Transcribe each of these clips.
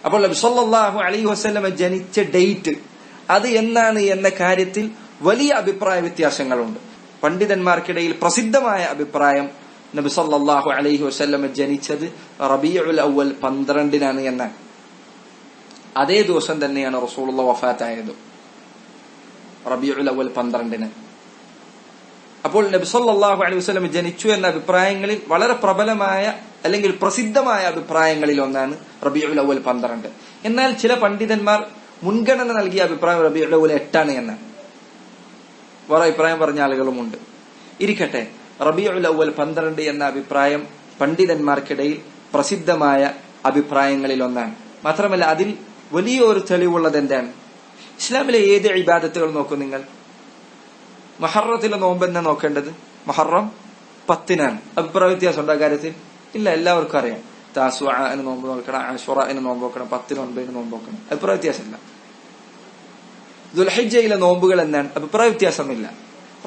അപ്പോൾ നബി സല്ലല്ലാഹു അലൈഹി വസല്ലം ജനിച്ച ഡേറ്റ് അത് എന്നാണ് എന്ന കാര്യത്തിൽ വലിയ അഭിപ്രായ വ്യത്യാസങ്ങളുണ്ട്. പണ്ഡിതന്മാർക്കിടയിൽ പ്രസിദ്ധമായ അഭിപ്രായം നബി സല്ലല്ലാഹു അലൈഹി വസല്ലം ജനിച്ചത് റബീഉൽ അവ്വൽ 12 എന്നാണ്. അതേ ദിവസം തന്നെയാണ് റസൂലുള്ളാഹി വഫാത്തായത്, റബീഉൽ അവ്വൽ 12. അപ്പോൾ നബി സല്ലല്ലാഹു അലൈഹി വസല്ലം ജനിച്ചു എന്ന അഭിപ്രായങ്ങളിൽ വളരെ പ്രബലമായ അല്ലെങ്കിൽ പ്രസിദ്ധമായ അഭിപ്രായങ്ങളിൽ ഒന്നാണ് റബീഉൽ അവ്വൽ 12. എന്നാൽ ചില പണ്ഡിതന്മാർ മുൻഗണന നൽകിയ അഭിപ്രായം റബീഉൽ അവ്വൽ 8 എന്നാണ്. വേറെ അഭിപ്രായം പറഞ്ഞ ആളുകളുമുണ്ട്. ഇരിക്കട്ടെ, റബീഉൽ അവ്വൽ 12 എന്ന അഭിപ്രായം പണ്ഡിതന്മാർക്കിടയിൽ പ്രസിദ്ധമായ അഭിപ്രായങ്ങളിൽ ഒന്നാണ്. മാത്രമല്ല അതിൽ വലിയൊരു തെളിവുള്ളത് എന്താണ്? ഇസ്ലാമിലെ ഏത് ഇബാദത്തുകൾ നോക്കൂ നിങ്ങൾ, മുഹറത്തിലെ നോമ്പ് എന്നാ നോക്കേണ്ടത്? മുഹറം 10 അഭിപ്രായ വ്യത്യാസം ഉണ്ടോ കാര്യത്തിൽ? ഇല്ല, എല്ലാവർക്കും അറിയാം. താസുഅന് നോമ്പ് നോക്കണം, അശുറന് നോമ്പ് നോക്കണം, 10, 9 നോമ്പ് നോക്കണം, അഭിപ്രായ വ്യത്യാസമില്ല. ദുൽഹിജ്ജയിലെ നോമ്പുകൾ എന്നാണ്? അഭിപ്രായ വ്യത്യാസമില്ല.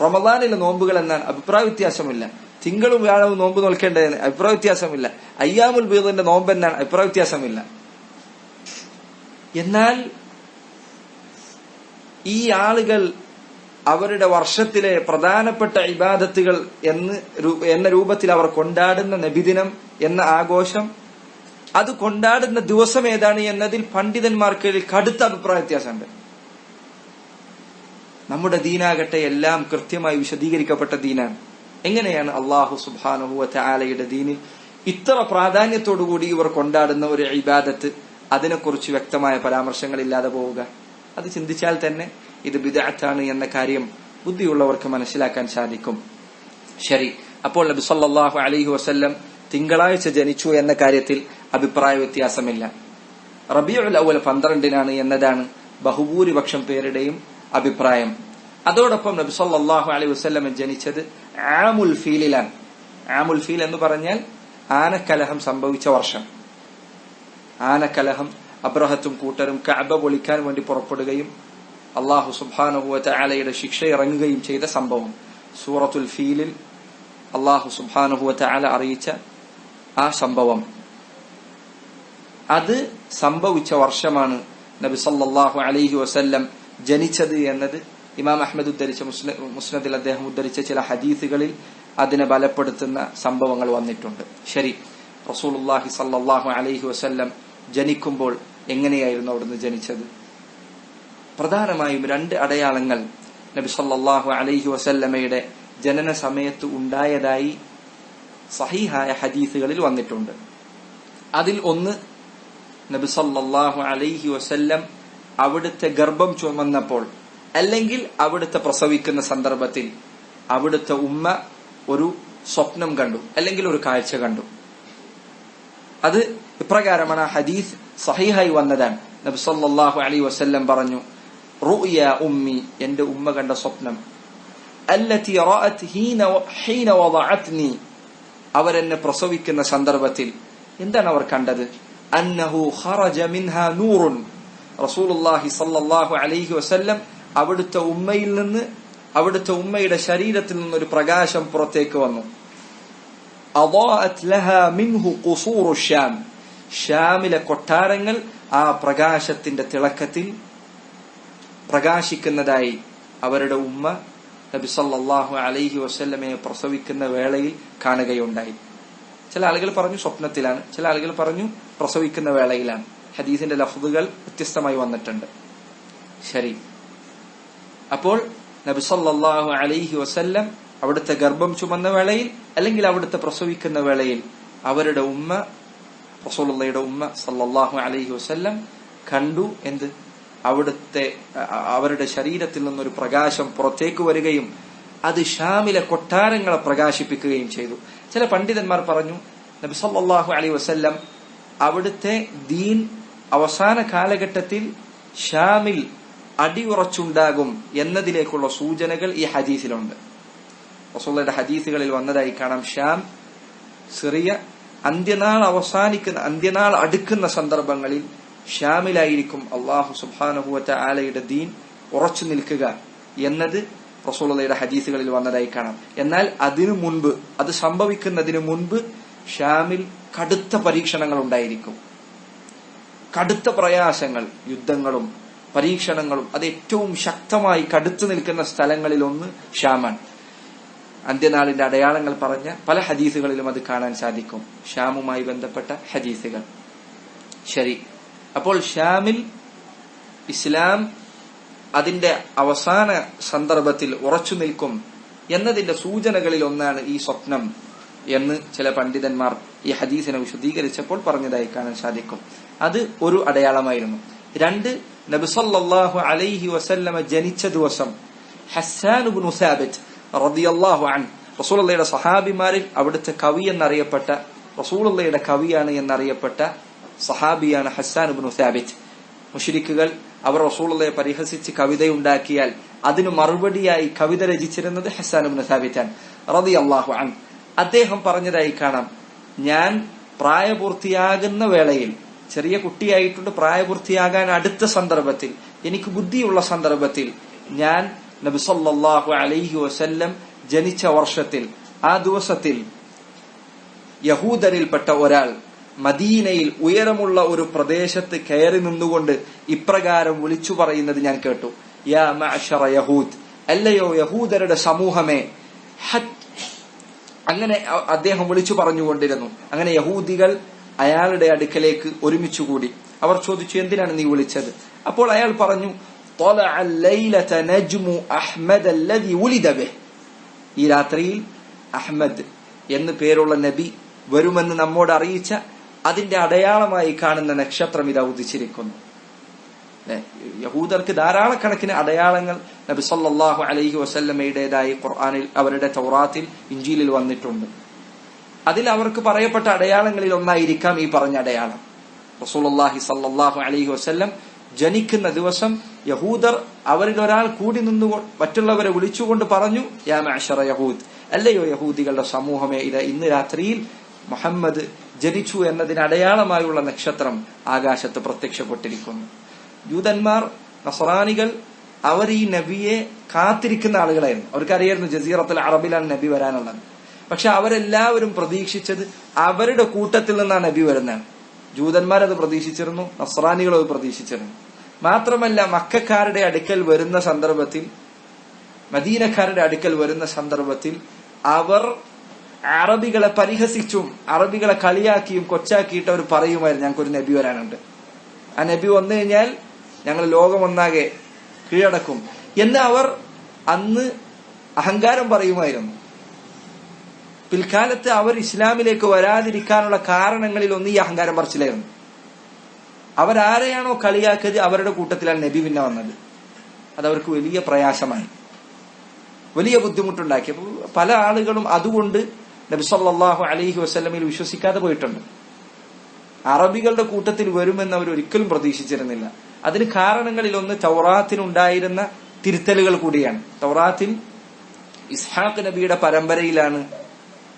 റമദാനിലെ നോമ്പുകൾ എന്നാണ്? അഭിപ്രായ വ്യത്യാസമില്ല. തിങ്കളും വ്യാഴവും നോമ്പ് നോക്കേണ്ടതിന് അഭിപ്രായ വ്യത്യാസമില്ല. അയ്യാമുൽ ബീദിന്റെ നോമ്പ് എന്നാണ്? അഭിപ്രായ വ്യത്യാസമില്ല. എന്നാൽ ഈ ആളുകൾ അവരുടെ വർഷത്തിലെ പ്രധാനപ്പെട്ട ഇബാദത്തുകൾ എന്ന രൂപത്തിൽ അവർ കൊണ്ടാടുന്ന നബിദിനം എന്ന ആഘോഷം, അത് കൊണ്ടാടുന്ന ദിവസം ഏതാണ് എന്നതിൽ പണ്ഡിതന്മാർക്ക് കടുത്ത അഭിപ്രായ വ്യത്യാസമുണ്ട്. നമ്മുടെ ദീനാകട്ടെ എല്ലാം കൃത്യമായി വിശദീകരിക്കപ്പെട്ട ദീനാണ്. എങ്ങനെയാണ് അല്ലാഹു സുബ്ഹാനഹു വ തആലയുടെ ദീനിൽ ഇത്ര പ്രാധാന്യത്തോടുകൂടി ഇവർ കൊണ്ടാടുന്ന ഒരു ഇബാദത്ത് അതിനെക്കുറിച്ച് വ്യക്തമായ പരാമർശങ്ങളില്ലാതെ പോവുക? അത് ചിന്തിച്ചാൽ തന്നെ ഇത് ബിദ്അത്താണ് എന്ന കാര്യം ബുദ്ധിയുള്ളവർക്ക് മനസ്സിലാക്കാൻ സാധിക്കും. ശരി, അപ്പോൾ നബി സല്ലല്ലാഹു അലൈഹി വസല്ലം തിങ്കളാഴ്ച ജനിച്ചു എന്ന കാര്യത്തിൽ അഭിപ്രായ വ്യത്യാസമില്ല. റബീഉൽ അവ്വൽ 12 എന്നതാണ് ബഹുഭൂരിപക്ഷം പേരുടെയും അഭിപ്രായം. അതോടൊപ്പം നബി സല്ലല്ലാഹു അലൈഹി വസല്ലം ജനിച്ചത് ആമുൽ ഫീലിലാണ്. ആമുൽ ഫീൽ എന്ന് പറഞ്ഞാൽ ആനക്കലഹം സംഭവിച്ച വർഷം. ആനക്കലഹം, അബ്രഹത്തും കൂട്ടരും കഅബ പൊളിക്കാൻ വേണ്ടി പുറപ്പെടുകയും അല്ലാഹു സുബ്ഹാനഹു വ തആലയുടെ ശിക്ഷ ഇറങ്ങുകയും ചെയ്ത സംഭവം സൂറത്തുൽ ഫീലിൽ അല്ലാഹു സുബ്ഹാനഹു വ തആല അറിയിച്ച ആ സംഭവം, അത് സംഭവിച്ച വർഷമാണ് നബി സല്ലല്ലാഹു അലൈഹി വസല്ലം ജനിച്ചത് എന്നത് ഇമാം അഹ്മദ് ഉദ്ധരിച്ച മുസ്നദിൽ അദ്ദേഹം ഉദ്ധരിച്ച ചില ഹദീസുകളിൽ അതിനെ ബലപ്പെടുത്തുന്ന സംഭവങ്ങൾ വന്നിട്ടുണ്ട്. ശരി, റസൂലുള്ളാഹി സല്ലല്ലാഹു അലൈഹി വസല്ലം ജനിക്കുമ്പോൾ എങ്ങനെയായിരുന്നു അവിടുന്ന് ജനിച്ചത്? പ്രധാനമായും 2 അടയാളങ്ങൾ നബി സല്ലല്ലാഹു അലൈഹി വസല്ലമയുടെ ജനന സമയത്ത് ഉണ്ടായതായി സഹീഹായ ഹദീസുകളിൽ വന്നിട്ടുണ്ട്. അതിൽ ഒന്ന്, നബി സല്ലല്ലാഹു അലൈഹി വസല്ലം അവിടുത്തെ ഗർഭം ചുമന്നപ്പോൾ അല്ലെങ്കിൽ അവിടുത്തെ പ്രസവിക്കുന്ന സന്ദർഭത്തിൽ അവിടുത്തെ ഉമ്മ ഒരു സ്വപ്നം കണ്ടു അല്ലെങ്കിൽ ഒരു കാഴ്ച കണ്ടു. അത് ഇപ്രകാരമാണ്, ആ ഹദീസ് സഹീഹായി വന്നതാണ്. നബി സല്ലല്ലാഹു അലൈഹി വസല്ലം പറഞ്ഞു, റുഅയ ഉമ്മി, എന്റെ ഉമ്മ കണ്ട സ്വപ്നം, അല്ലതി റഅത് ഹീന വദഅത്നി, അവരെന്നെ പ്രസവിക്കുന്ന സന്ദർഭത്തിൽ എന്താണ് അവർ കണ്ടത്? അന്നഹു ഖറജ മിൻഹാ നൂറുൻ, റസൂലുള്ളാഹി സല്ലല്ലാഹു അലൈഹി വസല്ലം അവിടുത്തെ ഉമ്മയിൽ നിന്ന്, അവിടുത്തെ ഉമ്മയുടെ ശരീരത്തിൽ നിന്നൊരു പ്രകാശം പുറത്തേക്ക് വന്നു. അദാഅത് ലഹാ മിൻഹു ഖുസൂറു ശ്യാം, ശ്യാമിലെ കൊട്ടാരങ്ങൾ ആ പ്രകാശത്തിന്റെ തിളക്കത്തിൽ പ്രകാശിക്കുന്നതായി അവരുടെ ഉമ്മ നബി സല്ലല്ലാഹു അലൈഹി വസല്ലമയെ പ്രസവിക്കുന്ന വേളയിൽ കാണുകയുണ്ടായി. ചില ആളുകൾ പറഞ്ഞു സ്വപ്നത്തിലാണ്, ചില ആളുകൾ പറഞ്ഞു പ്രസവിക്കുന്ന വേളയിലാണ്. ഹദീസിന്റെ ലഫ്ദുകൾ വ്യത്യസ്തമായി വന്നിട്ടുണ്ട്. ശരി, അപ്പോൾ നബി സല്ലല്ലാഹു അലൈഹി വസല്ലം അവിടുത്തെ ഗർഭം ചുമന്ന വേളയിൽ അല്ലെങ്കിൽ അവിടുത്തെ പ്രസവിക്കുന്ന വേളയിൽ അവരുടെ ഉമ്മ, റസൂലുള്ളാഹിയുടെ ഉമ്മ സല്ലല്ലാഹു അലൈഹി വസല്ലം കണ്ടു. എന്ത്? അവരുടെ ശരീരത്തിൽ നിന്നൊരു പ്രകാശം പുറത്തേക്ക് വരികയും അത് ഷാമിലെ കൊട്ടാരങ്ങളെ പ്രകാശിപ്പിക്കുകയും ചെയ്തു. ചില പണ്ഡിതന്മാർ പറഞ്ഞു, നബി സല്ലല്ലാഹു അലൈഹി വസല്ലം അവിടുത്തെ ദീൻ അവസാന കാലഘട്ടത്തിൽ ഷാമിൽ അടിയുറച്ചുണ്ടാകും എന്നതിലേക്കുള്ള സൂചനകൾ ഈ ഹദീസിലുണ്ട്. റസൂലുള്ളാഹിയുടെ ഹദീസുകളിൽ വന്നതായി കാണാം, ഷാം, സിറിയ അന്ത്യനാൾ അടുക്കുന്ന സന്ദർഭങ്ങളിൽ ഷാമിലായിരിക്കും അല്ലാഹു സുബ്ഹാനഹു വ തആലയുടെ ദീൻ ഉറച്ചു നിൽക്കുക എന്നത് റസൂലുള്ളാഹിയുടെ ഹദീസുകളിൽ വന്നതായി കാണാം. എന്നാൽ അതിനു മുൻപ്, അത് സംഭവിക്കുന്നതിന് മുൻപ് ഷാമിൽ കടുത്ത പരീക്ഷണങ്ങൾ ഉണ്ടായിരിക്കും. കടുത്ത പ്രയാസങ്ങൾ, യുദ്ധങ്ങളും പരീക്ഷണങ്ങളും അത് ഏറ്റവും ശക്തമായി കടുത്തു നിൽക്കുന്ന സ്ഥലങ്ങളിൽ ഒന്ന് ഷാമാണ്. അന്ത്യനാളിന്റെ അടയാളങ്ങൾ പറഞ്ഞ പല ഹദീസുകളിലും അത് കാണാൻ സാധിക്കും, ഷാമുമായി ബന്ധപ്പെട്ട ഹദീസുകൾ. ശരി, അപ്പോൾ ഷാമിൽ ഇസ്ലാം അതിന്റെ അവസാന സന്ദർഭത്തിൽ ഉറച്ചു നിൽക്കും എന്നതിന്റെ സൂചനകളിൽ ഒന്നാണ് ഈ സ്വപ്നം എന്ന് ചില പണ്ഡിതന്മാർ ഈ ഹദീസിനെ വിശദീകരിച്ചപ്പോൾ പറഞ്ഞതായി കാണാൻ സാധിക്കും. അത് ഒരു അടയാളമായിരുന്നു. 2, നബി സല്ലല്ലാഹു അലൈഹി വസല്ലമ ജനിച്ച ദിവസം ഹസ്സാൻ ഇബ്നു സാബിത്ത് റളിയല്ലാഹു അൻഹു, റസൂലുള്ളാഹിയുടെ സഹാബിമാരിൽ അവിടുത്തെ കവി എന്നറിയപ്പെട്ട, റസൂലുള്ളാഹിയുടെ കവിയാണ് എന്നറിയപ്പെട്ട സഹാബിയാണ് ഹസ്സാൻ ഇബ്നു സാബിത്ത്. മുശ്രിക്കുകൾ അവർ റസൂലുള്ളാഹിയെ പരിഹസിച്ച് കവിതയുണ്ടാക്കിയാൽ അതിനു മറുപടിയായി കവിത രചിച്ചിരുന്നത് ഹസ്സാൻ ഇബ്നു സാബിത്താണ് റളിയല്ലാഹു അൻഹു. അദ്ദേഹം പറഞ്ഞതായി കാണാം, ഞാൻ പ്രായപൂർത്തിയാകുന്ന വേളയിൽ, ചെറിയ കുട്ടിയായിട്ടുണ്ട്, പ്രായപൂർത്തിയാകാൻ അടുത്ത സന്ദർഭത്തിൽ, എനിക്ക് ബുദ്ധിയുള്ള സന്ദർഭത്തിൽ, ഞാൻ നബി സല്ലല്ലാഹു അലൈഹി വസല്ലം ജനിച്ച വർഷത്തിൽ, ആ ദിവസത്തിൽ യഹൂദരിൽപ്പെട്ട ഒരാൾ മദീനയിൽ ഉയരമുള്ള ഒരു പ്രദേശത്ത് കയറി നിന്നുകൊണ്ട് ഇപ്രകാരം വിളിച്ചു പറയുന്നത് ഞാൻ കേട്ടു, യാ മഅ്ശറ യഹൂദ്, അല്ലയോ യഹൂദരുടെ സമൂഹമേ. അങ്ങനെ അദ്ദേഹം വിളിച്ചു പറഞ്ഞുകൊണ്ടിരുന്നു. അങ്ങനെ യഹൂദികൾ അയാളുടെ അടുക്കലേക്ക് ഒരുമിച്ചുകൂടി. അവർ ചോദിച്ചു, എന്തിനാണ് നീ വിളിച്ചത്? അപ്പോൾ അയാൾ പറഞ്ഞു, ഈ രാത്രിയിൽ അഹ്മദ് എന്ന് പേരുള്ള നബി വരുമെന്ന് നമ്മോട് അറിയിച്ച അതിന്റെ അടയാളമായി കാണുന്ന നക്ഷത്രം ഇതാ ഉദിച്ചിരിക്കുന്നു. യഹൂദർക്ക് ധാരാളക്കണക്കിന് അടയാളങ്ങൾ നബി സല്ലല്ലാഹു അലൈഹി വസല്ലമയുടേതായി ഖുർആനിൽ, അവരുടെ തൗറാത്തിൽ, ഇഞ്ചീലിൽ വന്നിട്ടുണ്ട്. അതിൽ അവർക്ക് പറയപ്പെട്ട അടയാളങ്ങളിൽ ഒന്നായിരിക്കാം ഈ പറഞ്ഞ അടയാളം. റസൂലുള്ളാഹി സല്ലല്ലാഹു അലൈഹി വസല്ലം ജനിക്കുന്ന ദിവസം യഹൂദർ അവരിൽ ഒരാൾ കൂടി നിന്നുകൊണ്ട് മറ്റുള്ളവരെ വിളിച്ചുകൊണ്ട് പറഞ്ഞു, യാ മഅ്ശറ യഹൂദ്, അല്ലയോ യഹൂദികളുടെ സമൂഹമേ, ഇത് ഇന്ന് രാത്രിയിൽ മുഹമ്മദ് ജനിച്ചു എന്നതിന് അടയാളമായുള്ള നക്ഷത്രം ആകാശത്ത് പ്രത്യക്ഷപ്പെട്ടിരിക്കുന്നു. ജൂതന്മാർ, നസ്രാനികൾ, അവർ ഈ നബിയെ കാത്തിരിക്കുന്ന ആളുകളായിരുന്നു. അവർക്കറിയായിരുന്നു ജസീറത്തുൽ അറബിലാണ് നബി വരാനുള്ളത്. പക്ഷെ അവരെല്ലാവരും പ്രതീക്ഷിച്ചത് അവരുടെ കൂട്ടത്തിൽ നിന്നാണ് നബി വരുന്നത്. ജൂതന്മാരത് പ്രതീക്ഷിച്ചിരുന്നു, നസ്രാനികൾ അത് പ്രതീക്ഷിച്ചിരുന്നു. മാത്രമല്ല, മക്കക്കാരുടെ അടുക്കൽ വരുന്ന സന്ദർഭത്തിൽ, മദീനക്കാരുടെ അടുക്കൽ വരുന്ന സന്ദർഭത്തിൽ അവർ അറബികളെ പരിഹസിച്ചും അറബികളെ കളിയാക്കിയും കൊച്ചാക്കിയിട്ട് അവർ പറയുമായിരുന്നു, ഞങ്ങൾക്കൊരു നബി വരാനുണ്ട്, ആ നബി വന്നു കഴിഞ്ഞാൽ ഞങ്ങൾ ലോകമൊന്നാകെ കീഴടക്കും എന്ന് അവർ അന്ന് അഹങ്കാരം പറയുമായിരുന്നു. പിൽക്കാലത്ത് അവർ ഇസ്ലാമിലേക്ക് വരാതിരിക്കാനുള്ള കാരണങ്ങളിൽ ഒന്ന് ഈ അഹങ്കാരം പറച്ചിലായിരുന്നു. അവരാരെയാണോ കളിയാക്കിയത് അവരുടെ കൂട്ടത്തിലാണ് നബി പിന്നെ വന്നത്. അതവർക്ക് വലിയ പ്രയാസമായി, വലിയ ബുദ്ധിമുട്ടുണ്ടാക്കി. അപ്പോൾ പല ആളുകളും അതുകൊണ്ട് നബി സല്ലല്ലാഹു അലൈഹി വസല്ലമയിൽ വിശ്വസിക്കാതെ പോയിട്ടുണ്ട്. അറബികളുടെ കൂട്ടത്തിൽ വരുമെന്ന് അവർ ഒരിക്കലും പ്രതീക്ഷിച്ചിരുന്നില്ല. അതിന് കാരണങ്ങളിൽ ഒന്ന് തൗറാത്തിനുണ്ടായിരുന്ന തിരുത്തലുകൾ കൂടിയാണ്. തൗറാത്തിൽ ഇസ്ഹാഖ് നബിയുടെ പരമ്പരയിലാണ്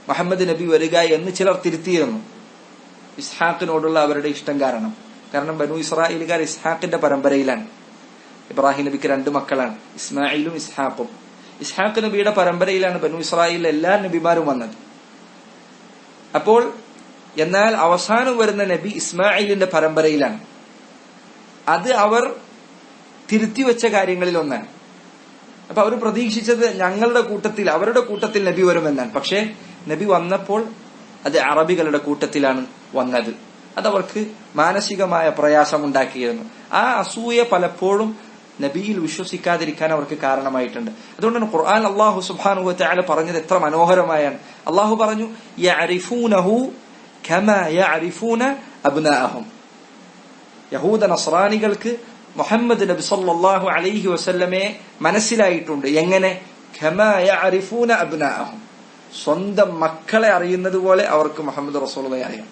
മുഹമ്മദ് നബി വരിക എന്ന് ചിലർ തിരുത്തിയിരുന്നു. ഇസ്ഹാഖിനോടുള്ള അവരുടെ ഇഷ്ടം കാരണം ബനു ഇസ്രായേലുകാർ ഇസ്ഹാഖിന്റെ പരമ്പരയിലാണ്. ഇബ്രാഹിം നബിക്ക് 2 മക്കളാണ്, ഇസ്മായിലും ഇസ്ഹാഖും. ഇസ്ഹാഖ് നബിയുടെ പരമ്പരയിലാണ് ബനു ഇസ്രായേലിലെ എല്ലാ നബിമാരും വന്നത്. അപ്പോൾ എന്നാൽ അവസാനം വരുന്ന നബി ഇസ്മായിലിന്റെ പരമ്പരയിലാണ്. അത് അവർ തിരുത്തിവെച്ച കാര്യങ്ങളിൽ ഒന്നാണ്. അപ്പൊ അവർ പ്രതീക്ഷിച്ചത് ഞങ്ങളുടെ കൂട്ടത്തിൽ, അവരുടെ കൂട്ടത്തിൽ നബി വരുമെന്നാണ്. പക്ഷെ നബി വന്നപ്പോൾ അത് അറബികളുടെ കൂട്ടത്തിലാണ് വന്നത്. അതവർക്ക് മാനസികമായ പ്രയാസമുണ്ടാക്കിയിരുന്നു. ആ അസൂയ പലപ്പോഴും നബിയിൽ വിശ്വസിക്കാതിരിക്കാൻ അവർക്ക് കാരണമായിട്ടുണ്ട്. അതുകൊണ്ടാണ് ഖുർആൻ അല്ലാഹു സുബ്ഹാനഹു വ തആല പറഞ്ഞത് എത്ര മനോഹരമായാണ്. അല്ലാഹു പറഞ്ഞു, യഅരിഫൂനഹു കമാ യഅരിഫൂന അബ്നാഅഹും. യഹൂദ നസ്രാനികൾക്ക് മുഹമ്മദ് നബി സല്ലല്ലാഹു അലൈഹി വസല്ലമയെ മനസ്സിലായിട്ടുണ്ട്. എങ്ങനെ? കമാ യഅരിഫൂന അബ്നാഅഹും, സ്വന്തം മക്കളെ അറിയുന്നത് പോലെ അവർക്ക് മുഹമ്മദ് റസൂലുള്ളാഹിയെ അറിയാം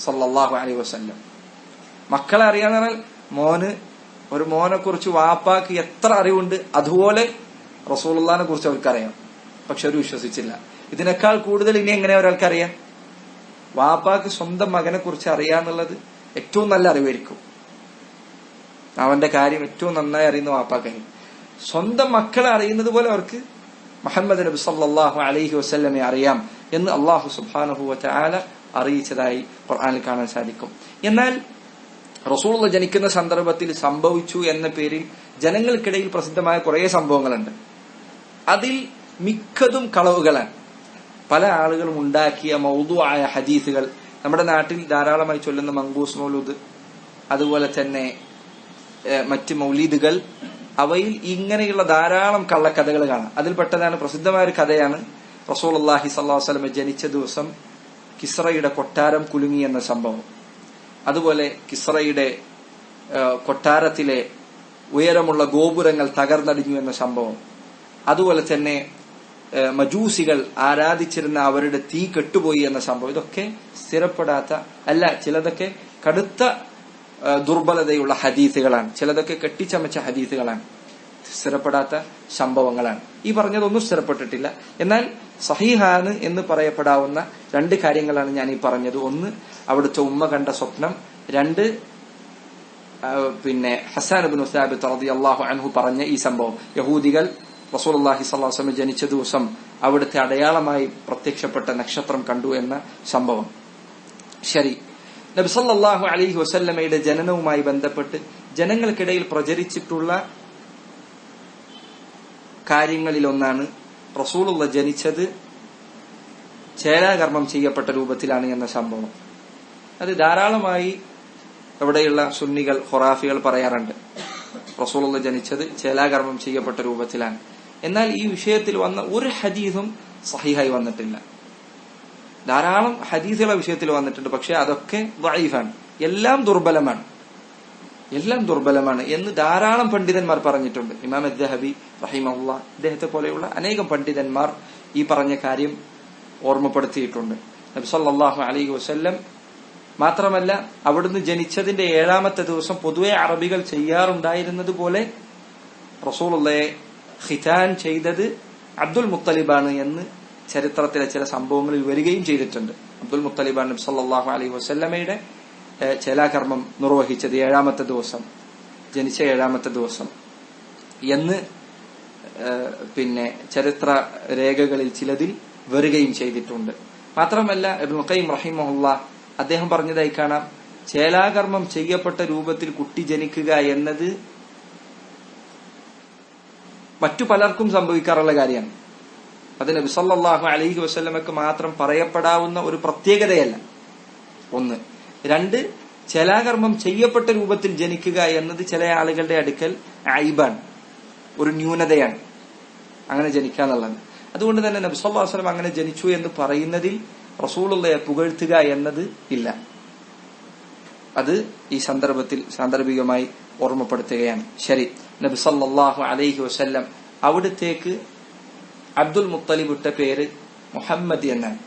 സല്ലല്ലാഹു അലൈഹി വസല്ലം. മക്കളെ അറിയാന്ന് പറഞ്ഞാൽ ഒരു മോനെ കുറിച്ച് വാപ്പാക്ക് എത്ര അറിവുണ്ട് അതുപോലെ റസൂലുള്ളാഹിനെ കുറിച്ച് അവർക്കറിയാം. പക്ഷെ അവർ വിശ്വസിച്ചില്ല. ഇതിനേക്കാൾ കൂടുതൽ ഇനി എങ്ങനെ ഒരാൾക്കറിയാം? വാപ്പാക്ക് സ്വന്തം മകനെ കുറിച്ച് അറിയാന്നുള്ളത് ഏറ്റവും നല്ല അറിവായിരിക്കും. അവന്റെ കാര്യം ഏറ്റവും നന്നായി അറിയുന്ന വാപ്പാക്കായി. സ്വന്തം മക്കളെ അറിയുന്നത് പോലെ അവർക്ക് മുഹമ്മദ് നബി സല്ലല്ലാഹു അലൈഹി വസല്ലമയെ അറിയാം എന്ന് അല്ലാഹു സുബ്ഹാനഹു വ തആല അറിയിച്ചതായി ഖുർആനിൽ കാണാൻ സാധിക്കും. എന്നാൽ റസൂലുള്ള ജനിക്കുന്ന സന്ദർഭത്തിൽ സംഭവിച്ചു എന്ന പേരിൽ ജനങ്ങൾക്കിടയിൽ പ്രസിദ്ധമായ കുറെ സംഭവങ്ങളുണ്ട്. അതിൽ മിക്കതും കളവുകളാണ്. പല ആളുകളും ഉണ്ടാക്കിയ മൗദൂആയ ഹദീസുകൾ, നമ്മുടെ നാട്ടിൽ ധാരാളമായി ചൊല്ലുന്ന മങ്കൂസ് മൗലൂദ്, അതുപോലെ തന്നെ മറ്റ് മൗലീദുകൾ, അവയിൽ ഇങ്ങനെയുള്ള ധാരാളം കള്ളക്കഥകൾ കാണാം. അതിൽപ്പെട്ടതാണ് പ്രസിദ്ധമായ ഒരു കഥയാണ് റസൂലുള്ളാഹി സ്വല്ലല്ലാഹു അലൈഹി വസല്ലം ജനിച്ച ദിവസം കിസ്റയുടെ കൊട്ടാരം കുലുങ്ങി എന്ന സംഭവം. അതുപോലെ കിസ്റയുടെ കൊട്ടാരത്തിലെ ഉയരമുള്ള ഗോപുരങ്ങൾ തകർന്നടിഞ്ഞു എന്ന സംഭവം. അതുപോലെ തന്നെ മജൂസികൾ ആരാധിച്ചിരുന്ന അവരുടെ തീ കെട്ടുപോയി എന്ന സംഭവം. ഇതൊക്കെ സ്ഥിരപ്പെടാത്ത, അല്ല, ചിലതൊക്കെ കടുത്ത ദുർബലതയുള്ള ഹദീസുകളാണ്, ചിലതൊക്കെ കെട്ടിച്ചമച്ച ഹദീസുകളാണ്, സ്ഥിരപ്പെടാത്ത സംഭവങ്ങളാണ്. ഈ പറഞ്ഞതൊന്നും സ്ഥിരപ്പെട്ടിട്ടില്ല. എന്നാൽ സഹീഹാണ് എന്ന് പറയപ്പെടാവുന്ന രണ്ട് കാര്യങ്ങളാണ് ഞാൻ ഈ പറഞ്ഞത്. ഒന്ന്, അവിടുത്തെ ഉമ്മ കണ്ട സ്വപ്നം. രണ്ട്, ഹസ്സാൻ ഇബ്നു സാബിത്ത് റളിയല്ലാഹു അൻഹു പറഞ്ഞ ഈ സംഭവം. യഹൂദികൾ റസൂലുള്ളാഹി സ്വല്ലല്ലാഹു അലൈഹി വസല്ലം ജനിച്ച ദിവസം അവിടുത്തെ അടയാളമായി പ്രത്യക്ഷപ്പെട്ട നക്ഷത്രം കണ്ടു എന്ന സംഭവം. ശരി, നബി സല്ലല്ലാഹു അലൈഹി വസല്ലമയുടെ ജനനവുമായി ബന്ധപ്പെട്ട് ജനങ്ങൾക്കിടയിൽ പ്രചരിച്ചിട്ടുള്ള കാര്യങ്ങളിലൊന്നാണ് റസൂലുള്ള ജനിച്ചത് ചേലാകർമ്മം ചെയ്യപ്പെട്ട രൂപത്തിലാണ് എന്ന സംഭവം. അത് ധാരാളമായി ഇവിടെയുള്ള സുന്നികൾ, ഖുറാഫികൾ പറയാറുണ്ട്. റസൂലുള്ള ജനിച്ചത് ചേലാകർമ്മം ചെയ്യപ്പെട്ട രൂപത്തിലാണ്. എന്നാൽ ഈ വിഷയത്തിൽ വന്ന ഒരു ഹദീസും സഹീഹായി വന്നിട്ടില്ല. ധാരാളം ഹദീസുകളുടെ വിഷയത്തിൽ വന്നിട്ടുണ്ട്, പക്ഷെ അതൊക്കെ ദഈഫാണ്, എല്ലാം ദുർബലമാണ് എന്ന് ധാരാളം പണ്ഡിതന്മാർ പറഞ്ഞിട്ടുണ്ട്. ഇമാം അദ്ദഹബി റഹിമഹുല്ലാഹ്, അദ്ദേഹത്തെ പോലെയുള്ള അനേകം പണ്ഡിതന്മാർ ഈ പറഞ്ഞ കാര്യം ഓർമ്മപ്പെടുത്തിയിട്ടുണ്ട്. നബി സല്ലല്ലാഹു അലൈഹി വസല്ലം മാത്രമല്ല, അവിടുന്ന് ജനിച്ചതിന്റെ 7ാമത്തെ ദിവസം പൊതുവെ അറബികൾ ചെയ്യാറുണ്ടായിരുന്നത് പോലെ റസൂലുള്ളയെ ഖിതാൻ ചെയ്തത് അബ്ദുൽ മുത്തലിബാണ് എന്ന് ചരിത്രത്തിലെ ചില സംഭവങ്ങളിൽ വരികയും ചെയ്തിട്ടുണ്ട്. അബ്ദുൽ മുത്തലിബാൻ നബി സല്ലല്ലാഹു അലൈഹി വസല്ലമയുടെ ചേലാകർമ്മം നിർവഹിച്ചത് 7ാമത്തെ ദിവസം, ജനിച്ച 7ാമത്തെ ദിവസം എന്ന് ചരിത്ര രേഖകളിൽ ചിലതിൽ വരികയും ചെയ്തിട്ടുണ്ട്. മാത്രമല്ല, ഇബ്നുൽ ഖയ്യിം റഹിമഹുല്ലാഹ് അദ്ദേഹം പറഞ്ഞതായി കാണാം, ചേലാകർമ്മം ചെയ്യപ്പെട്ട രൂപത്തിൽ കുട്ടി ജനിക്കുക എന്നത് മറ്റു പലർക്കും സംഭവിക്കാറുള്ള കാര്യമാണ്. അത് നബി സല്ലല്ലാഹു അലൈഹി വസല്ലമക്ക് മാത്രം പറയപ്പെടാവുന്ന ഒരു പ്രത്യേകതയല്ല. ഒന്ന്. രണ്ട്, ചേലാകർമ്മം ചെയ്യപ്പെട്ട രൂപത്തിൽ ജനിക്കുക എന്നത് ചില ആളുകളുടെ അടുക്കൽ ഐബാണ്, ഒരു ന്യൂനതയാണ് അങ്ങനെ ജനിക്കാന്നുള്ളത്. അതുകൊണ്ട് തന്നെ നബി സല്ലല്ലാഹു അലൈഹി വസല്ലം അങ്ങനെ ജനിച്ചു എന്ന് പറയുന്നതിൽ റസൂലുള്ളയെ പുകഴ്ത്തുക എന്നത് ഇല്ല. അത് ഈ സന്ദർഭത്തിൽ സാന്ദർഭികമായി ഓർമ്മപ്പെടുത്തുകയാണ്. ശരി, നബി സല്ലല്ലാഹു അലൈഹി വസല്ലം അവിടത്തേക്ക് അബ്ദുൽ മുത്തലിബ് ഇട്ട പേര് മുഹമ്മദ് എന്നാണ്.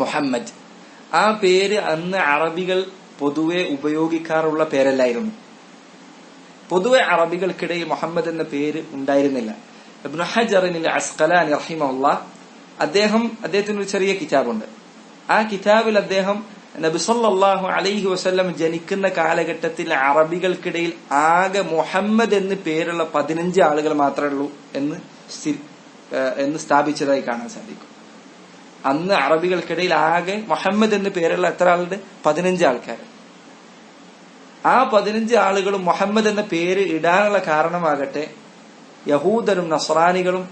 മുഹമ്മദ്, ആ പേര് അന്ന് അറബികൾ പൊതുവെ ഉപയോഗിക്കാറുള്ള പേരല്ലായിരുന്നു. പൊതുവെ അറബികൾക്കിടയിൽ മുഹമ്മദ് എന്ന പേര് ഉണ്ടായിരുന്നില്ല. ഇബ്നു ഹജറിനിൽ അസ്ഖലാനി റഹിമഹുല്ലാഹ് അദ്ദേഹത്തിന് ഒരു ചെറിയ കിതാബുണ്ട്. ആ കിതാബിൽ അദ്ദേഹം നബി സല്ലല്ലാഹു അലൈഹി വസല്ലം ജനിക്കുന്ന കാലഘട്ടത്തിൽ അറബികൾക്കിടയിൽ ആകെ മുഹമ്മദ് എന്ന് പേരുള്ള 15 ആളുകൾ മാത്രമേ ഉള്ളൂ എന്ന് സ്ഥാപിച്ചതായി കാണാൻ സാധിക്കും. അന്ന് അറബികൾക്കിടയിൽ ആകെ മുഹമ്മദ് എന്ന് പേരുള്ള എത്ര ആളുണ്ട്? 15 ആൾക്കാർ. ആ 15 ആളുകളും മുഹമ്മദ് എന്ന പേര് ഇടാനുള്ള കാരണമാകട്ടെ, യഹൂദരും നസ്രാനികളും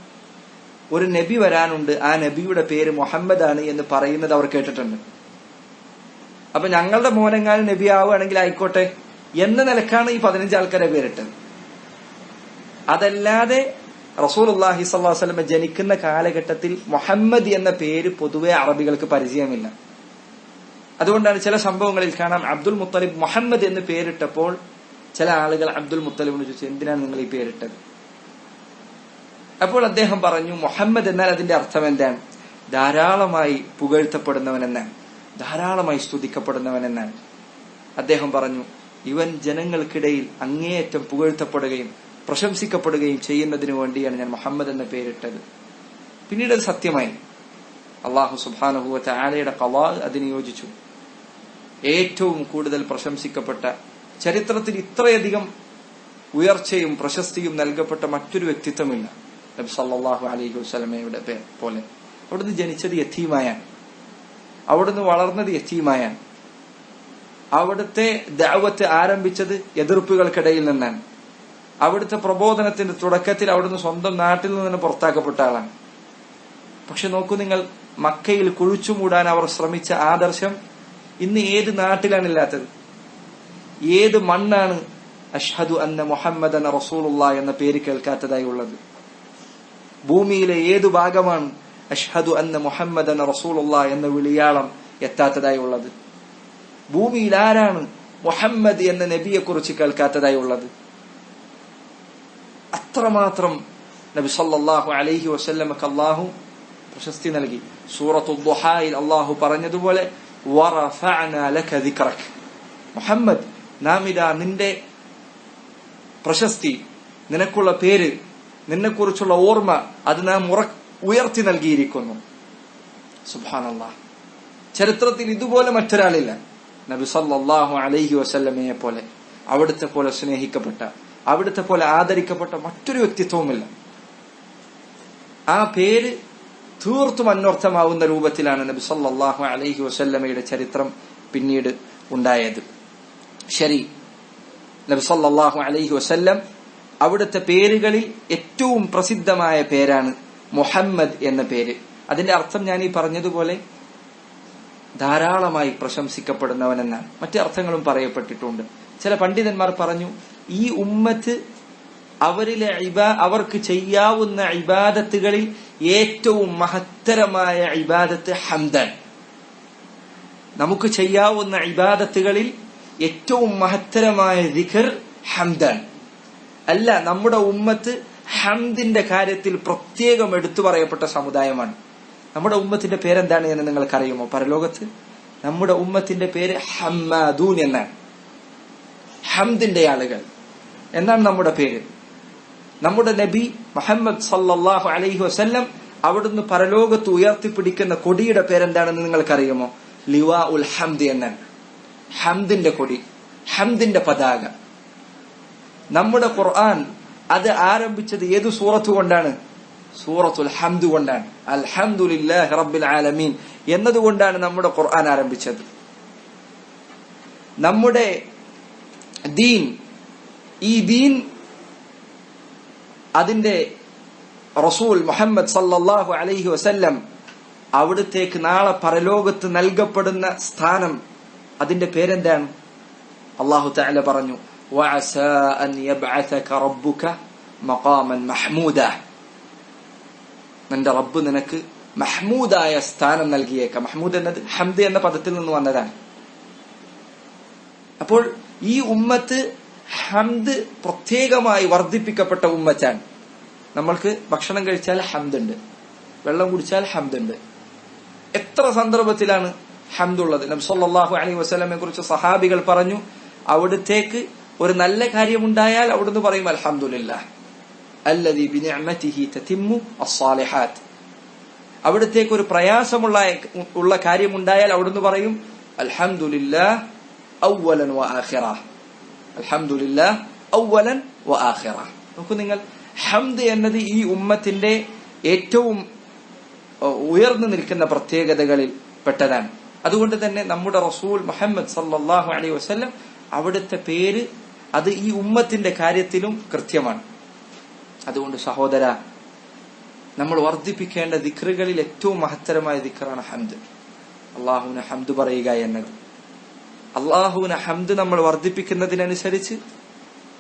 ഒരു നബി വരാനുണ്ട്, ആ നബിയുടെ പേര് മുഹമ്മദ് ആണ് എന്ന് പറയുന്നത് അവർ കേട്ടിട്ടുണ്ട്. അപ്പൊ ഞങ്ങളുടെ മോനെങ്ങാനും നബി ആവുകയാണെങ്കിൽ ആയിക്കോട്ടെ എന്ന നിലക്കാണ് ഈ 15 ആൾക്കാരെ പേരിട്ടത്. അതല്ലാതെ റസൂലുള്ളാഹി സ്വല്ലല്ലാഹു അലൈഹി വസല്ലം ജനിക്കുന്ന കാലഘട്ടത്തിൽ മുഹമ്മദ് എന്ന പേര് പൊതുവെ അറബികൾക്ക് പരിചയമില്ല. അതുകൊണ്ടാണ് ചില സംഭവങ്ങളിൽ കാണാം, അബ്ദുൽ മുത്തലിബ് മുഹമ്മദ് എന്ന് പേരിട്ടപ്പോൾ ചില ആളുകൾ അബ്ദുൽ മുത്തലിബിന് ചോദിച്ചു, എന്തിനാണ് നിങ്ങൾ ഈ പേരിട്ടത്? അപ്പോൾ അദ്ദേഹം പറഞ്ഞു, മുഹമ്മദ് എന്നാൽ അതിന്റെ അർത്ഥം എന്താണ്? ധാരാളമായി പുകഴ്ത്തപ്പെടുന്നവൻ എന്നാണ്, ധാരാളമായി സ്തുതിക്കപ്പെടുന്നവൻ എന്നാണ്. അദ്ദേഹം പറഞ്ഞു, ഇവൻ ജനങ്ങൾക്കിടയിൽ അങ്ങേയറ്റം പുകഴ്ത്തപ്പെടുകയും പ്രശംസിക്കപ്പെടുകയും ചെയ്യുന്നതിനു വേണ്ടിയാണ് ഞാൻ മുഹമ്മദ് എന്ന പേരിട്ടത്. പിന്നീട് അത് സത്യമായി. അല്ലാഹു സുബ്ഹാനഹു വ തആലയുടെ ഖളാ അതിന് യോജിച്ചു. ഏറ്റവും കൂടുതൽ പ്രശംസിക്കപ്പെട്ട, ചരിത്രത്തിൽ ഇത്രയധികം ഉയർച്ചയും പ്രശസ്തിയും നൽകപ്പെട്ട മറ്റൊരു വ്യക്തിത്വമില്ല നബി സല്ലല്ലാഹു അലൈഹി വസല്ലമയുടെ പോലെ. അവിടുന്ന് ജനിച്ചത് യതീമായാണ്, അവിടുന്ന് വളർന്നത് യതീമായാണ്. അവിടുത്തെ ദഅവത്ത് ആരംഭിച്ചത് എതിർപ്പുകൾക്കിടയിൽ നിന്നാണ്. അവിടുത്തെ പ്രബോധനത്തിന്റെ തുടക്കത്തിൽ അവിടുന്ന് സ്വന്തം നാട്ടിൽ നിന്ന് പുറത്താക്കപ്പെട്ട ആളാണ്. പക്ഷെ നോക്കൂ നിങ്ങൾ, മക്കയിൽ കുഴിച്ചുമൂടാൻ അവർ ശ്രമിച്ച ആദർശം ഇന്ന് ഏത് നാട്ടിലാണ് ഇല്ലാത്തത്? ഏത് മണ്ണാണ് അഷ്ഹദു അന്ന മുഹമ്മദൻ റസൂലുള്ളാഹി എന്ന പേര് കേൾക്കാത്തതായി ഉള്ളത്? ഭൂമിയിലെ ഏതു ഭാഗമാണ് അഷ്ഹദു അന്ന മുഹമ്മദൻ റസൂലുള്ളാഹി എന്ന വിളിയാളം എത്താത്തതായി ഉള്ളത്? ഭൂമിയിൽ ആരാണ് മുഹമ്മദ് എന്ന നബിയെ കുറിച്ച് കേൾക്കാത്തതായി ഉള്ളത്? അത്രമാത്രം നബി സല്ലല്ലാഹു അലൈഹി വസല്ലമക്ക് അല്ലാഹു പ്രശസ്തി നൽകി. സൂറത്തുൽ ദുഹായിൽ അല്ലാഹു പറഞ്ഞതുപോലെ വറഫഅനാ ലക ദിക്റക, മുഹമ്മദ് നാം ഇതാ നിന്റെ പ്രശസ്തി, നിനക്കുള്ള പേര്, നിന്നെക്കുറിച്ചുള്ള ഓർമ്മ അത് നാം ഉയർത്തി നൽകിയിരിക്കുന്നു. സുബ്ഹാനല്ലാഹ്. ചരിത്രത്തിൽ ഇതുപോലെ മറ്റൊരാളില്ല നബി സല്ലല്ലാഹു അലൈഹി വസല്ലമയെ പോലെ, അവിടുത്തെ പോലെ സ്നേഹിക്കപ്പെട്ട, അവിടുത്തെ പോലെ ആദരിക്കപ്പെട്ട മറ്റൊരു വ്യക്തിത്വവുമില്ല. ആ പേര് തീർത്തും അന്വർത്ഥമാവുന്ന രൂപത്തിലാണ് നബി സല്ലല്ലാഹു അലൈഹി വസല്ലമയുടെ ചരിത്രം പിന്നീട് ഉണ്ടായത്. ശരി, നബി സല്ലല്ലാഹു അലൈഹി വസല്ലം അവിടുത്തെ പേരുകളിൽ ഏറ്റവും പ്രസിദ്ധമായ പേരാണ് മുഹമ്മദ് എന്ന പേര്. അതിന്റെ അർത്ഥം ഞാൻ ഈ പറഞ്ഞതുപോലെ ധാരാളമായി പ്രശംസിക്കപ്പെടുന്നവനെന്നാണ്. മറ്റു അർത്ഥങ്ങളും പറയപ്പെട്ടിട്ടുണ്ട്. ചില പണ്ഡിതന്മാർ പറഞ്ഞു, ഈ ഉമ്മത്ത് അവർക്ക് ചെയ്യാവുന്ന ഇബാദത്തുകളിൽ ഏറ്റവും മഹത്തരമായ ഇബാദത്ത് ഹംദാണ്. നമുക്ക് ചെയ്യാവുന്ന ഇബാദത്തുകളിൽ ഏറ്റവും മഹത്തരമായ ദിക്ർ ഹംദാൻ. അല്ല, നമ്മുടെ ഉമ്മത്ത് ഹംദിന്റെ കാര്യത്തിൽ പ്രത്യേകം എടുത്തു പറയപ്പെട്ട സമുദായമാണ്. നമ്മുടെ ഉമ്മത്തിന്റെ പേരെന്താണ് എന്ന് നിങ്ങൾക്കറിയുമോ? പരലോകത്ത് നമ്മുടെ ഉമ്മത്തിന്റെ പേര് ഹമ്മാദൂൻ എന്നാണ്. ഹംദിന്റെ ആളുകൾ എന്നാണ് നമ്മുടെ പേര്. നമ്മുടെ നബി മുഹമ്മദ് സല്ലല്ലാഹു അലൈഹി വസല്ലം അവിടുന്ന് പരലോകത്ത് ഉയർത്തിപ്പിടിക്കുന്ന കൊടിയുടെ പേരെന്താണെന്ന് നിങ്ങൾക്കറിയുമോ? ലിവാ ഉൽ ഹംദ് എന്നാണ്. ഹംദിന്റെ കൊടി, ഹംദിന്റെ പതാക. നമ്മുടെ ഖുർആൻ അത് ആരംഭിച്ചത് ഏത് സൂറത്ത് കൊണ്ടാണ്? സൂറത്തുൽ ഹംദ് കൊണ്ടാണ്. അൽഹംദുലില്ലാഹി റബ്ബിൽ ആലമീൻ എന്നതുകൊണ്ടാണ് നമ്മുടെ ഖുർആൻ ആരംഭിച്ചത്. നമ്മുടെ ദീൻ, ഈ ദീൻ അതിന്റെ റസൂൽ മുഹമ്മദ് സല്ലല്ലാഹു അലൈഹി വസല്ലം അവിടത്തേക്ക് നാളെ പരലോകത്ത് നൽകപ്പെടുന്ന സ്ഥാനം, അതിന്റെ പേരെന്താണ്? അല്ലാഹു തആല പറഞ്ഞു, വഅസാ അൻ യബ്അസക റബ്ബുക മഖാമൻ മഹ്മൂദ. നിന്റെ റബ്ബ് നിനക്ക് മഹ്മൂദായ സ്ഥാനം നൽകിയേക്കാം. മഹ്മൂദ് എന്നത് ഹംദ് എന്ന പദത്തിൽ നിന്ന് വന്നതാണ്. അപ്പോൾ ഈ ഉമ്മത്ത് ഹംദ് പ്രത്യേകമായി വർദ്ധിപ്പിക്കപ്പെട്ട ഉമ്മത്താണ്. നമ്മൾക്ക് ഭക്ഷണം കഴിച്ചാൽ ഹംദുണ്ട്, വെള്ളം കുടിച്ചാൽ ഹംദുണ്ട്. എത്ര സന്ദർഭത്തിലാണ് ഹംദുള്ളത്? നബി സല്ലല്ലാഹു അലൈഹി വസല്ലമയെ കുറിച്ച് സഹാബികൾ പറഞ്ഞു, അവിടുത്തേക്ക് ഒരു നല്ല കാര്യമുണ്ടായാൽ അവിടുന്ന് പറയും അൽഹംദുലില്ലാഹ് അല്ലദീ ബിനിഅമതിഹി തതിമ്മു അസ്സാലിഹാത്ത്. അവിടുത്തേക്ക് ഒരു പ്രയാസമുള്ള കാര്യമുണ്ടായാൽ അവിടുന്ന് പറയും അൽഹംദുലില്ലാഹ് അവ്വലൻ വ ആഖിറ. അൽഹംദുലില്ലാഹ് അവ്വലൻ വ ആഖിറ. നോക്കൂ നിങ്ങൾ, ഹംദ് എന്നത് ഈ ഉമ്മത്തിന്റെ ഏറ്റവും ഉയർന്നു നിൽക്കുന്ന പ്രത്യേകതകളിൽ പെട്ടതാണ്. അതുകൊണ്ട് തന്നെ നമ്മുടെ റസൂൽ മുഹമ്മദ് സല്ലല്ലാഹു അലൈഹി വസല്ലം അവിടുത്തെ പേര് അത് ഈ ഉമ്മത്തിന്റെ കാര്യത്തിലും കൃത്യമാണ്. അതുകൊണ്ട് സഹോദര, നമ്മൾ വർദ്ധിപ്പിക്കേണ്ട ദിക്റുകളിൽ ഏറ്റവും മഹത്തരമായ ദിക്റാണ് ഹംദ്. അള്ളാഹുവിന് ഹംദ് പറയുക എന്നത്. അള്ളാഹുവിന് ഹംദ് നമ്മൾ വർദ്ധിപ്പിക്കുന്നതിനനുസരിച്ച്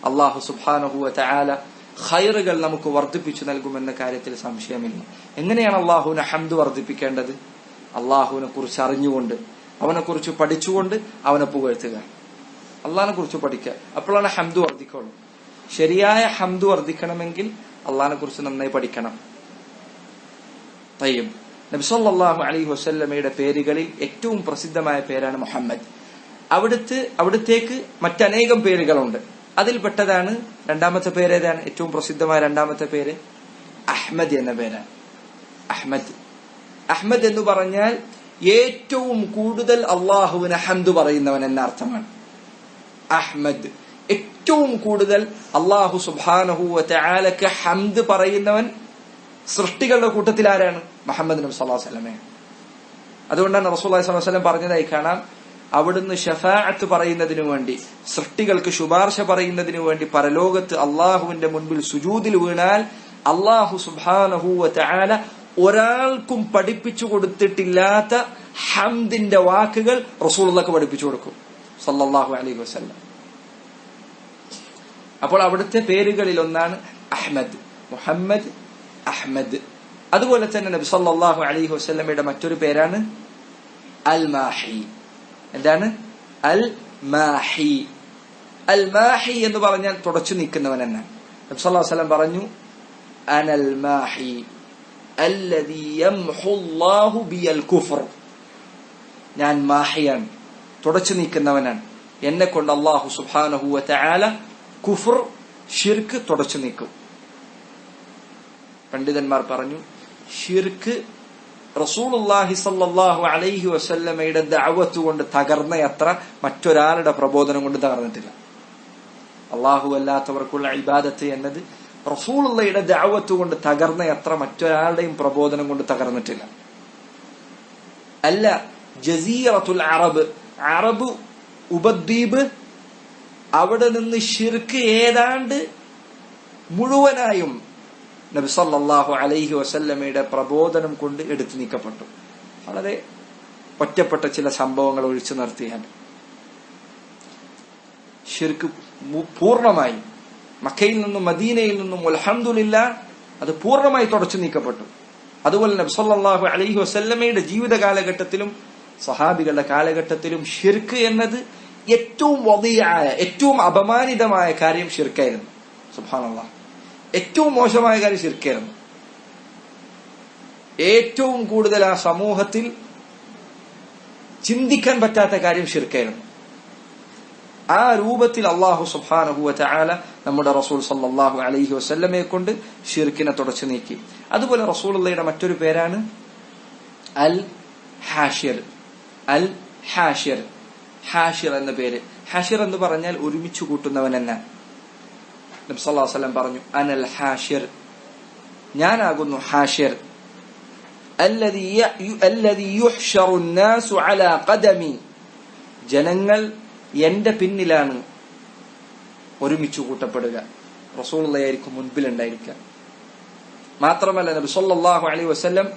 അള്ളാഹു സുബ്ഹാനഹു വ തആല ഖൈറുകൾ നമുക്ക് വർദ്ധിപ്പിച്ചു നൽകുമെന്ന കാര്യത്തിൽ സംശയമില്ല. എങ്ങനെയാണ് അള്ളാഹുവിന് ഹംദ് വർദ്ധിപ്പിക്കേണ്ടത്? അള്ളാഹുവിനെ കുറിച്ച് അറിഞ്ഞുകൊണ്ട്, അവനെ കുറിച്ച് പഠിച്ചുകൊണ്ട് അവനെ പുകഴ്ത്തുക. അള്ളാഹിനെ കുറിച്ച് പഠിക്കുക, അപ്പോഴാണ് ഹംദ് വർദ്ധിക്കുള്ളൂ. ശരിയായ ഹംദ് വർദ്ധിക്കണമെങ്കിൽ അള്ളാഹിനെ കുറിച്ച് നന്നായി പഠിക്കണം. തയ്യിബ്. നബി സല്ലല്ലാഹു അലൈഹി വസല്ലമയുടെ പേരുകളിൽ ഏറ്റവും പ്രസിദ്ധമായ പേരാണ് മുഹമ്മദ്. അവിടുത്തേക്ക് മറ്റനേകം പേരുകളുണ്ട്. അതിൽപ്പെട്ടതാണ് രണ്ടാമത്തെ പേര്. ഏതാണ് ഏറ്റവും പ്രസിദ്ധമായ രണ്ടാമത്തെ പേര്? അഹ്മദ് എന്ന പേരാണ്. അഹ്മദ്. അഹ്മദ് എന്ന് പറഞ്ഞാൽ ഏറ്റവും കൂടുതൽ അള്ളാഹുവിന് ഹംദ് പറയുന്നവൻ എന്ന അർത്ഥമാണ്. അഹ്മദ്, ഏറ്റവും കൂടുതൽ അള്ളാഹു സുബ്ഹാനഹു വ തആലക്ക് ഹംദ് പറയുന്നവൻ സൃഷ്ടികളുടെ കൂട്ടത്തിൽ ആരാണ്? മുഹമ്മദ് നബി സല്ലല്ലാഹു അലൈഹി വസല്ലമയാണ്. അതുകൊണ്ടാണ് റസൂലുള്ളാഹി സ്വല്ലല്ലാഹു അലൈഹി വസല്ലം പറഞ്ഞതായി കാണാം, അവിടുന്ന് ഷഫാഅത്ത് പറയുന്നതിനു വേണ്ടി, സൃഷ്ടികൾക്ക് ശുപാർശ പറയുന്നതിനു വേണ്ടി പരലോകത്ത് അള്ളാഹുവിന്റെ മുൻപിൽ സുജൂദിൽ വീണാൽ അള്ളാഹു സുബ്ഹാനഹു വ തആല ഒരാൾക്കും പഠിപ്പിച്ചു കൊടുത്തിട്ടില്ലാത്ത ഹംദിന്റെ വാക്കുകൾ റസൂലുള്ളാഹിക്ക് പഠിപ്പിച്ചു കൊടുക്കും സല്ലല്ലാഹു അലൈഹി വസല്ലം. അപ്പോൾ അവിടുത്തെ പേരുകളിൽ ഒന്നാണ് അഹ്മദ്, മുഹമ്മദ്, അഹ്മദ്. അതുപോലെ തന്നെ നബി സല്ലല്ലാഹു അലൈഹി വസല്ലമയുടെ മറ്റൊരു പേരാണ് അൽ മാഹി. എന്താണ്? അൽ മാഹി. അൽ മാഹി എന്ന് പറഞ്ഞാൽ തുടച്ചു നീക്കുന്നവൻ എന്നാണ്. നബി സല്ലല്ലാഹു അലൈഹി വസല്ലം പറഞ്ഞു, അനൽ മാഹി അല്ലദീ യംഹു അല്ലാഹു ബിൽ കുഫർ. ഞാൻ മാഹിയാണ്, തുടച്ചു നീക്കുന്നവനാണ്. എന്നെ കൊണ്ട് അല്ലാഹു സുബ്ഹാനഹു വ തആല കുഫർ, ഷിർക്ക് തുടച്ചു നീക്കും. പണ്ഡിതന്മാർ പറഞ്ഞു, ഷിർക്ക് റസൂലുള്ളാഹി സ്വല്ലല്ലാഹു അലൈഹി വസല്ലമയുടെ ദഅവത്ത് കൊണ്ട് തകർന്നയത്ര മറ്റൊരാളുടെ പ്രബോധനം കൊണ്ട് തകർന്നിട്ടില്ല. അല്ലാഹു അല്ലാത്തവർക്കുള്ള ഇബാദത്ത് എന്നത് റസൂലുള്ളാഹിയുടെ ദഅവത്ത് കൊണ്ട് തകർന്നയത്ര മറ്റൊരാളുടെയും പ്രബോധനം കൊണ്ട് തകർന്നിട്ടില്ല. അല്ല, ജസീറത്തുൽ അറബ്, അറബ് ഉപദ്വീപ്, അവിടെ നിന്ന് ഷിർക്ക് ഏതാണ്ട് മുഴുവനായും നബി സല്ലല്ലാഹു അലൈഹി വസല്ലമയുടെ പ്രബോധനം കൊണ്ട് എടുത്തു നീക്കപ്പെട്ടു. വളരെ ഒറ്റപ്പെട്ട ചില സംഭവങ്ങൾ ഒഴിച്ചു നിർത്തിയാൽ ഷിർക്ക് പൂർണ്ണമായി മക്കയിൽ നിന്നും മദീനയിൽ നിന്നും അൽഹംദുലില്ലാഹ് അത് പൂർണ്ണമായി തുടച്ചു നീക്കപ്പെട്ടു. അതുപോലെ നബി സല്ലല്ലാഹു അലൈഹി വസല്ലമയുടെ ജീവിത കാലഘട്ടത്തിലും സഹാബികളുടെ കാലഘട്ടത്തിലും ഷിർക്ക് എന്നത് ഏറ്റവും വദിയായ, ഏറ്റവും അപമാനിതമായ കാര്യം ഷിർക്കായിരുന്നു. സുബ്ഹാനല്ലാഹ്, ഏറ്റവും മോശമായ കാര്യം ഷിർക്കായിരുന്നു. ഏറ്റവും കൂടുതൽ ആ സമൂഹത്തിൽ ചിന്തിക്കാൻ പറ്റാത്ത കാര്യം ഷിർക്കായിരുന്നു. ആ രൂപത്തിൽ അല്ലാഹു സുബ്ഹാനഹു വ തആല നമ്മുടെ റസൂൽ സല്ലല്ലാഹു അലൈഹി വസല്ലമയെ കൊണ്ട് ഷിർക്കിനെ തുടച്ചു നീക്കി. അതുപോലെ റസൂലുള്ളാഹിയുടെ മറ്റൊരു പേരാണ് അൽ ഹാഷിർ. അൽ ഹാഷിർ, ഹാഷിർ എന്ന പേര്. ഹാഷിർ എന്ന് പറഞ്ഞാൽ ഒരുമിച്ച് കൂട്ടുന്നവൻ എന്നാണ്. നബി സല്ലല്ലാഹു അലൈഹി വസല്ലം പറഞ്ഞു, അനൽ ഹാഷിർ, ഞാനാകുന്നു ഹാഷിർ. അല്ലദീ യുഹ്ശറു നാസു അലാ ഖദമി, ജനങ്ങൾ എന്റെ പിന്നിലാണ് ഒരുമിച്ച് കൂട്ടപ്പെടുക. റസൂലുള്ളാഹിയായിരിക്കും മുൻപിലുണ്ടായിരിക്കുക. മാത്രമല്ല നബി സല്ലല്ലാഹു അലൈഹി വസല്ലം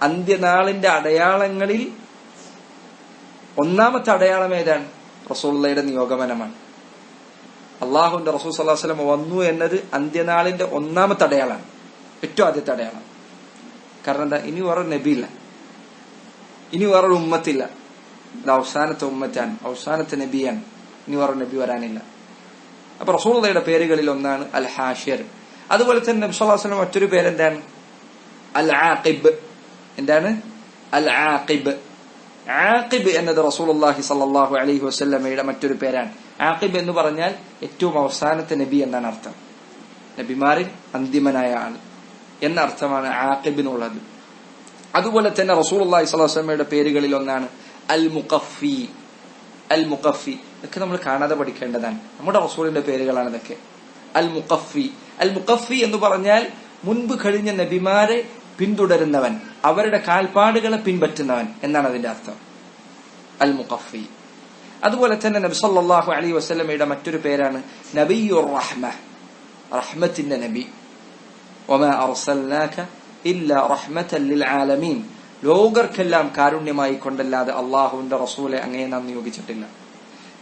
അന്ത്യനാളിന്റെ അടയാളങ്ങളിൽ ഒന്നാമത്തെ അടയാളം ഏതാണ്? റസൂലുള്ളാഹിയുടെ നിയോഗമനമാണ്. അള്ളാഹുവിന്റെ റസൂൽ സല്ലല്ലാഹു അലൈഹി വസല്ലം വന്നു എന്നത് അന്ത്യനാളിന്റെ ഒന്നാമത്തെ അടയാളമാണ്, ഏറ്റവും ആദ്യത്തെ അടയാളം. കാരണം എന്താ? ഇനി വേറെ നബിയില്ല, ഇനി വേറൊരു ഉമ്മത്തില്ല. ഇത് അവസാനത്തെ ഉമ്മറ്റാണ്, അവസാനത്തെ നബിയാണ്, ഇനി വേറെ നബി വരാനില്ല. അപ്പൊ റസൂലുള്ളാഹിയുടെ പേരുകളിൽ ഒന്നാണ് അൽ ഹാഷിർ. അതുപോലെ തന്നെ നബി സല്ലല്ലാഹു അലൈഹി വസല്ലം മറ്റൊരു പേരെന്താണ്? അൽ ആഖിബ്. എന്താണ്? അൽ ആഖിബ്. ആഖിബ് എന്നത് റസൂലുള്ളാഹി സ്വല്ലല്ലാഹു അലൈഹി വസല്ലമയുടെ മറ്റൊരു പേരാണ്. ആഖിബ് എന്ന് പറഞ്ഞാൽ ഏറ്റവും അവസാനത്തെ നബി എന്നാണ് അർത്ഥം. നബിമാരിൽ അന്തിമനായ ആൾ എന്ന അർത്ഥമാണ് ആഖിബിനുള്ളത്. അതുപോലെ തന്നെ റസൂലുള്ളാഹി സ്വല്ലല്ലാഹു അലൈഹി വസല്ലമയുടെ പേരുകളിൽ ഒന്നാണ് അൽ മുഖഫി. അൽ മുഖഫി, ഇതൊക്കെ നമ്മൾ കാണാതെ പഠിക്കേണ്ടതാണ്. നമ്മുടെ റസൂലിന്റെ പേരുകളാണ് ഇതൊക്കെ. അൽ മുഖഫി. അൽ മുഖഫി എന്ന് പറഞ്ഞാൽ മുൻപ് കഴിഞ്ഞ നബിമാരെ പിന്തുടരുന്നവൻ, അവരുടെ കാൽപ്പാടുകളെ പിൻപറ്റുന്നവൻ എന്നാണ് അതിന്റെ അർത്ഥം. അൽ മുഖഫി. അതുപോലെ തന്നെ നബി സല്ലല്ലാഹു അലൈഹി വസല്ലമയുടെ മറ്റൊരു പേരാണ് നബിയുർ റഹ്മ, റഹ്മത്തിന്റെ നബി. വമാ അർസൽനാക ഇല്ലാ റഹ്മതൻ ലിൽ ആലമീൻ, ലോകർക്കെല്ലാം കാരുണ്യമായി കൊണ്ടല്ലാതെ അള്ളാഹുവിന്റെ റസൂലെ അങ്ങനെ നാം നിയോഗിച്ചിട്ടില്ല.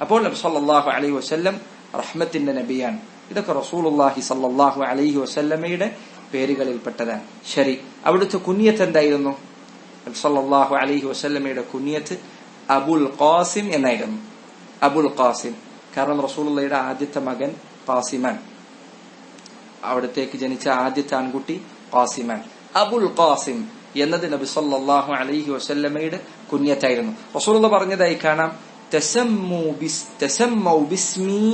അപ്പോൾ നബി സല്ലല്ലാഹു അലൈഹി വസല്ലം റഹ്മത്തിന്റെ നബിയാണ്. ഇതൊക്കെ റസൂലുള്ളാഹി സല്ലല്ലാഹു അലൈഹി വസല്ലമയുടെ പേരുകളിൽപ്പെട്ടതാണ്. ശരി, അവിടുത്തെ കുനിയത്ത് എന്തായിരുന്നു? നബി സല്ലല്ലാഹു അലൈഹി വസല്ലമയുടെ കുനിയത്ത് അബുൽ ഖാസിം എന്നായിരുന്നു. അബുൽ ഖാസിം, കാരണം റസൂലുള്ളാഹിയുടെ ആദ്യത്തെ മകൻ ഖാസിമാൻ, അവിടത്തേക്ക് ജനിച്ച ആദ്യത്തെ ആൺകുട്ടി ഖാസിമാൻ. അബുൽ ഖാസിം എന്നത് നബി സല്ലല്ലാഹു അലൈഹി വസല്ലമയുടെ കുനിയത്തായിരുന്നു. റസൂലുള്ളാഹി പറഞ്ഞതായി കാണാം, തസമ്മു ബിസ്മി